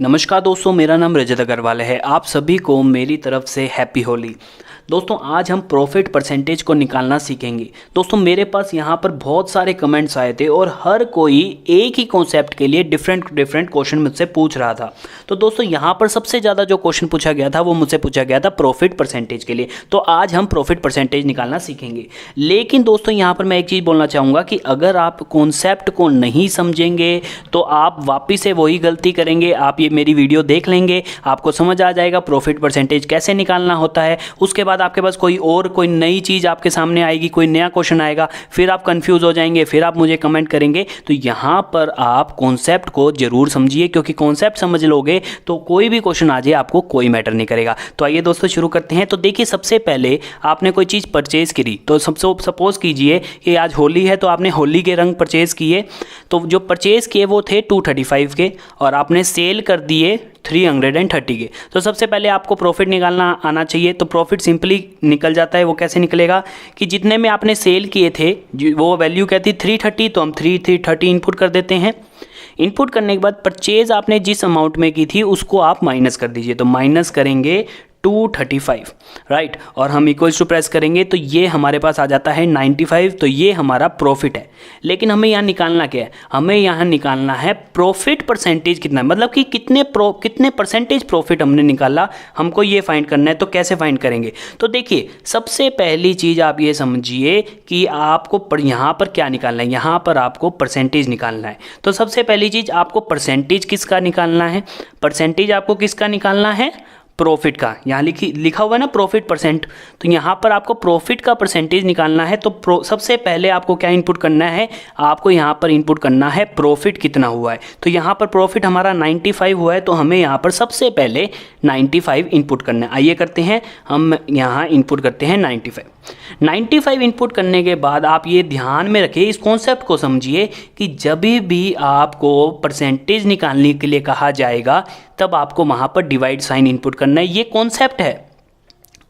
नमस्कार दोस्तों, मेरा नाम रजत अग्रवाल है। आप सभी को मेरी तरफ से हैप्पी होली। दोस्तों आज हम प्रॉफिट परसेंटेज को निकालना सीखेंगे। दोस्तों मेरे पास यहाँ पर बहुत सारे कमेंट्स आए थे और हर कोई एक ही कॉन्सेप्ट के लिए डिफरेंट क्वेश्चन मुझसे पूछ रहा था। तो दोस्तों यहाँ पर सबसे ज़्यादा जो क्वेश्चन पूछा गया था वो मुझसे पूछा गया था प्रॉफिट परसेंटेज के लिए। तो आज हम प्रॉफिट परसेंटेज निकालना सीखेंगे। लेकिन दोस्तों यहाँ पर मैं एक चीज़ बोलना चाहूँगा कि अगर आप कॉन्सेप्ट को नहीं समझेंगे तो आप वापिस से वही गलती करेंगे। आप ये मेरी वीडियो देख लेंगे, आपको समझ आ जाएगा प्रॉफिट परसेंटेज कैसे निकालना होता है। उसके बाद आपके पास कोई नई चीज़ आपके सामने आएगी, कोई नया क्वेश्चन आएगा, फिर आप कंफ्यूज हो जाएंगे, फिर आप मुझे कमेंट करेंगे। तो यहाँ पर आप कॉन्सेप्ट को जरूर समझिए, क्योंकि कॉन्सेप्ट समझ लोगे तो कोई भी क्वेश्चन आ जाए आपको कोई मैटर नहीं करेगा। तो आइए दोस्तों शुरू करते हैं। तो देखिए सबसे पहले आपने कोई चीज़ परचेज़ करी, तो सपोज कीजिए कि आज होली है तो आपने होली के रंग परचेज़ किए। तो जो परचेज़ किए वो थे 235 के और आपने सेल कर दिए 330 के। तो सबसे पहले आपको प्रॉफिट निकालना आना चाहिए। तो प्रॉफिट सिंपली निकल जाता है। वो कैसे निकलेगा कि जितने में आपने सेल किए थे वो वैल्यू क्या थी 330, तो हम 330 इनपुट कर देते हैं। इनपुट करने के बाद परचेज आपने जिस अमाउंट में की थी उसको आप माइनस कर दीजिए। तो माइनस करेंगे 235, राइट, और हम इक्वल्स टू प्रेस करेंगे तो ये हमारे पास आ जाता है 95। तो ये हमारा प्रॉफिट है। लेकिन हमें यहाँ निकालना क्या है? हमें यहाँ निकालना है प्रॉफिट परसेंटेज कितना है, मतलब कि कितने परसेंटेज प्रॉफिट हमने निकाला, हमको ये फाइंड करना है। तो कैसे फाइंड करेंगे? तो देखिए सबसे पहली चीज़ आप ये समझिए कि आपको यहाँ पर क्या निकालना है। यहाँ पर आपको परसेंटेज निकालना है। तो सबसे पहली चीज़ आपको परसेंटेज किसका निकालना है? परसेंटेज आपको किसका निकालना है? प्रॉफिट का। यहाँ लिखा हुआ है ना प्रॉफिट परसेंट। तो यहाँ पर आपको प्रॉफिट का परसेंटेज निकालना है। तो सबसे पहले आपको क्या इनपुट करना है? आपको यहाँ पर इनपुट करना है प्रॉफिट कितना हुआ है। तो यहाँ पर प्रॉफिट हमारा 95 हुआ है, तो हमें यहाँ पर सबसे पहले 95 इनपुट करना है। आइए करते हैं, हम यहाँ इनपुट करते हैं 95 इनपुट करने के बाद आप ये ध्यान में रखिए, इस कॉन्सेप्ट को समझिए कि जब भी आपको परसेंटेज निकालने के लिए कहा जाएगा तब आपको वहाँ पर डिवाइड साइन इनपुट करना है। ये कॉन्सेप्ट है।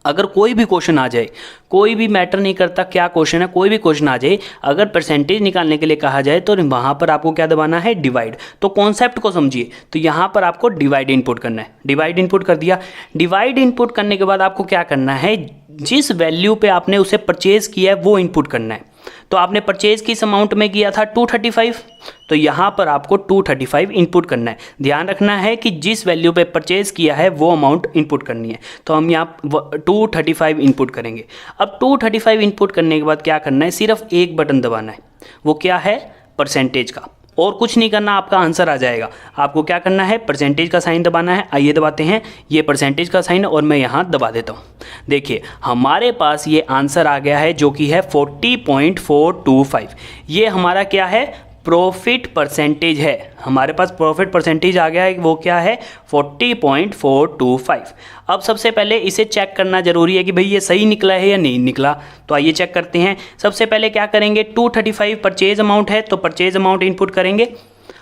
अगर कोई भी क्वेश्चन आ जाए, कोई भी मैटर नहीं करता क्या क्वेश्चन है, कोई भी क्वेश्चन आ जाए, अगर परसेंटेज निकालने के लिए कहा जाए तो वहाँ पर आपको क्या दबाना है? डिवाइड। तो कॉन्सेप्ट को समझिए। तो यहाँ पर आपको डिवाइड इनपुट करना है। डिवाइड इनपुट कर दिया। डिवाइड इनपुट करने के बाद आपको क्या करना है? जिस वैल्यू पे आपने उसे परचेज किया है वो इनपुट करना है। तो आपने परचेज किस अमाउंट में किया था? 235। तो यहाँ पर आपको 235 इनपुट करना है। ध्यान रखना है कि जिस वैल्यू पे परचेज किया है वो अमाउंट इनपुट करनी है। तो हम यहाँ 235 इनपुट करेंगे। अब 235 इनपुट करने के बाद क्या करना है? सिर्फ एक बटन दबाना है। वो क्या है? परसेंटेज का। और कुछ नहीं करना, आपका आंसर आ जाएगा। आपको क्या करना है? परसेंटेज का साइन दबाना है। आइए दबाते हैं, ये परसेंटेज का साइन और मैं यहाँ दबा देता हूँ। देखिए हमारे पास ये आंसर आ गया है जो कि है 40.425। ये हमारा क्या है? प्रॉफिट परसेंटेज है। हमारे पास प्रॉफिट परसेंटेज आ गया है, वो क्या है? 40.425। अब सबसे पहले इसे चेक करना जरूरी है कि भाई ये सही निकला है या नहीं निकला। तो आइए चेक करते हैं। सबसे पहले क्या करेंगे? 235 परचेज अमाउंट है तो परचेज अमाउंट इनपुट करेंगे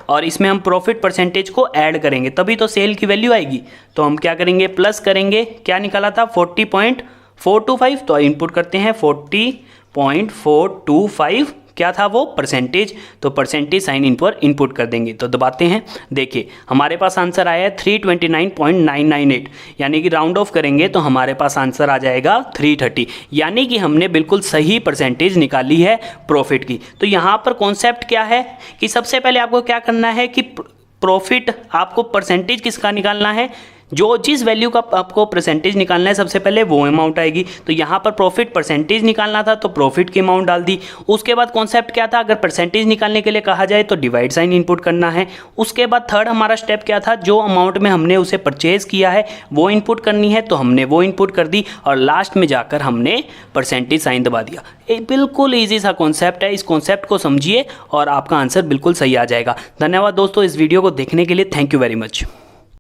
और इसमें हम प्रॉफिट परसेंटेज को ऐड करेंगे, तभी तो सेल की वैल्यू आएगी। तो हम क्या करेंगे? प्लस करेंगे। क्या निकाला था? 40.425। तो इनपुट करते हैं 40.425। क्या था वो? परसेंटेज। तो परसेंटेज साइन इन पर इनपुट कर देंगे। तो दबाते हैं। देखिए हमारे पास आंसर आया है 329.998, यानी कि राउंड ऑफ करेंगे तो हमारे पास आंसर आ जाएगा 330, यानी कि हमने बिल्कुल सही परसेंटेज निकाली है प्रॉफिट की। तो यहाँ पर कॉन्सेप्ट क्या है कि सबसे पहले आपको क्या करना है कि प्रॉफिट आपको परसेंटेज किसका निकालना है? जो जिस वैल्यू का आपको परसेंटेज निकालना है सबसे पहले वो अमाउंट आएगी। तो यहाँ पर प्रॉफिट परसेंटेज निकालना था तो प्रॉफिट की अमाउंट डाल दी। उसके बाद कॉन्सेप्ट क्या था? अगर परसेंटेज निकालने के लिए कहा जाए तो डिवाइड साइन इनपुट करना है। उसके बाद थर्ड हमारा स्टेप क्या था? जो अमाउंट में हमने उसे परचेज किया है वो इनपुट करनी है, तो हमने वो इनपुट कर दी और लास्ट में जाकर हमने परसेंटेज साइन दबा दिया। बिल्कुल ईजी सा कॉन्सेप्ट है। इस कॉन्सेप्ट को समझिए और आपका आंसर बिल्कुल सही आ जाएगा। धन्यवाद दोस्तों इस वीडियो को देखने के लिए। Thank you very much.